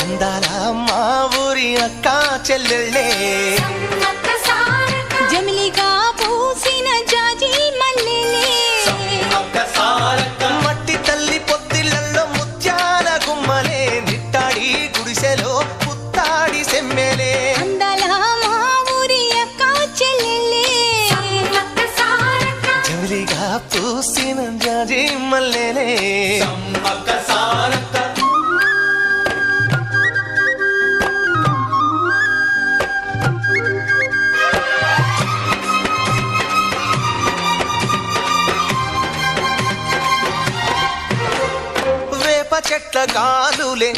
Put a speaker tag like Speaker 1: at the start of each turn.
Speaker 1: అందాల మా ఊరి అక్క చెల్లెళ్ళే
Speaker 2: జమిలిగా పూసిన జాజి మల్లెలే
Speaker 1: మట్టి తల్లి పొత్తిళ్లలో ముత్యాల గుమ్మలే నిట్టాడి గుడిసెలో పుత్తాడి సెమ్మెలే
Speaker 2: అందాల మా ఊరి అక్క చెల్లెలే
Speaker 1: జమిలిగా పూసిన జాజి మల్లెలే చెట్ల గాలులే